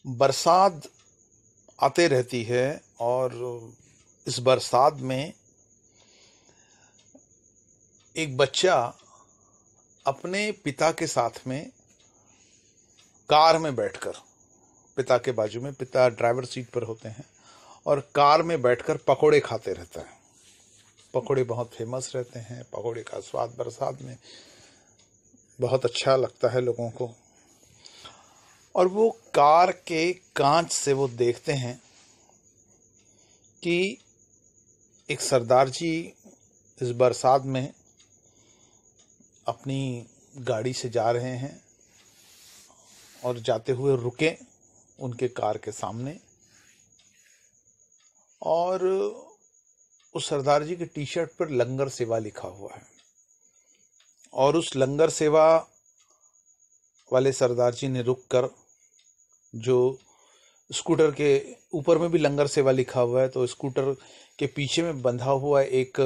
बरसात आते रहती है और इस बरसात में एक बच्चा अपने पिता के साथ में कार में बैठकर, पिता के बाजू में, पिता ड्राइवर सीट पर होते हैं और कार में बैठकर पकोड़े खाते रहता है। पकोड़े बहुत फेमस रहते हैं। पकोड़े का स्वाद बरसात में बहुत अच्छा लगता है लोगों को। और वो कार के कांच से वो देखते हैं कि एक सरदार जी इस बरसात में अपनी गाड़ी से जा रहे हैं और जाते हुए रुके उनके कार के सामने, और उस सरदार जी के टी शर्ट पर लंगर सेवा लिखा हुआ है। और उस लंगर सेवा वाले सरदार जी ने रुककर, जो स्कूटर के ऊपर में भी लंगर सेवा लिखा हुआ है, तो स्कूटर के पीछे में बंधा हुआ एक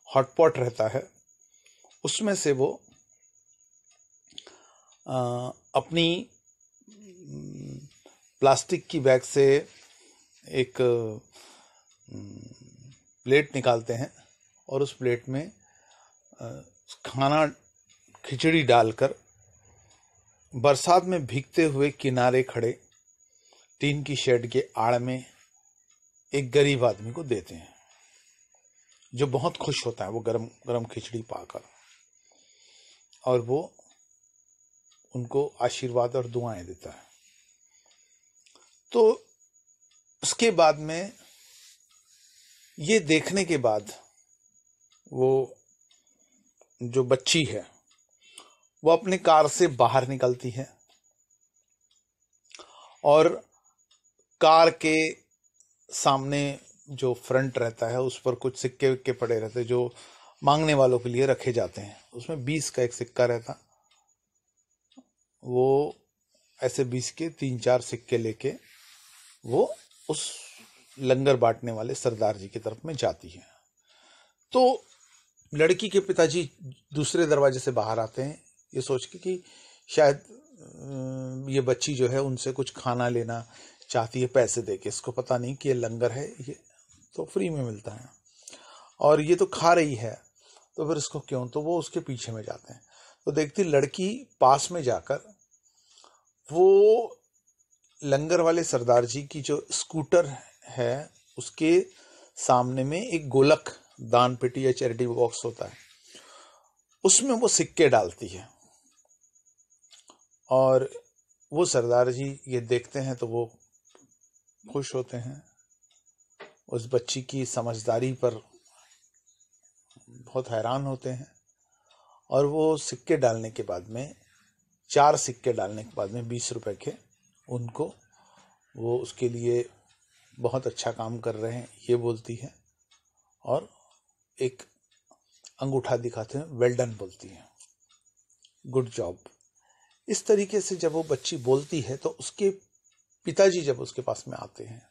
हॉटपॉट रहता है, उसमें से वो अपनी प्लास्टिक की बैग से एक प्लेट निकालते हैं और उस प्लेट में खाना, खिचड़ी डालकर बरसात में भीगते हुए किनारे खड़े टीन की शेड के आड़ में एक गरीब आदमी को देते हैं, जो बहुत खुश होता है वो गरम गरम खिचड़ी पाकर, और वो उनको आशीर्वाद और दुआएं देता है। तो उसके बाद में, ये देखने के बाद, वो जो बच्ची है वो अपने कार से बाहर निकलती है और कार के सामने जो फ्रंट रहता है उस पर कुछ सिक्के विक्के पड़े रहते हैं, जो मांगने वालों के लिए रखे जाते हैं। उसमें 20 का एक सिक्का रहता, वो ऐसे 20 के 3-4 सिक्के लेके वो उस लंगर बांटने वाले सरदार जी की तरफ में जाती है। तो लड़की के पिताजी दूसरे दरवाजे से बाहर आते हैं, ये सोच के कि शायद ये बच्ची जो है उनसे कुछ खाना लेना चाहती है पैसे देके। इसको पता नहीं कि ये लंगर है, ये तो फ्री में मिलता है और ये तो खा रही है, तो फिर इसको क्यों। तो वो उसके पीछे में जाते हैं, तो देखती लड़की पास में जाकर वो लंगर वाले सरदार जी की जो स्कूटर है उसके सामने में एक गोलक दान पेटी या चैरिटी बॉक्स होता है, उसमें वो सिक्के डालती है। और वो सरदार जी ये देखते हैं तो वो खुश होते हैं, उस बच्ची की समझदारी पर बहुत हैरान होते हैं। और वो सिक्के डालने के बाद में, 4 सिक्के डालने के बाद में 20 रुपए के, उनको वो उसके लिए बहुत अच्छा काम कर रहे हैं ये बोलती है, और एक अंगूठा दिखाते हैं, वेल डन बोलती है, गुड जॉब। इस तरीके से जब वो बच्ची बोलती है तो उसके पिताजी जब उसके पास में आते हैं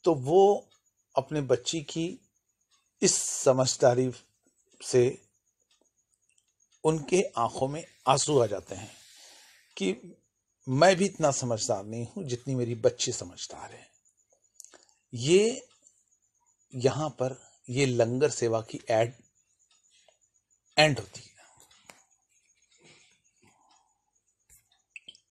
तो वो अपने बच्ची की इस समझदारी से उनके आंखों में आंसू आ जाते हैं कि मैं भी इतना समझदार नहीं हूं जितनी मेरी बच्ची समझदार है। ये यहां पर ये लंगर सेवा की एंड होती है।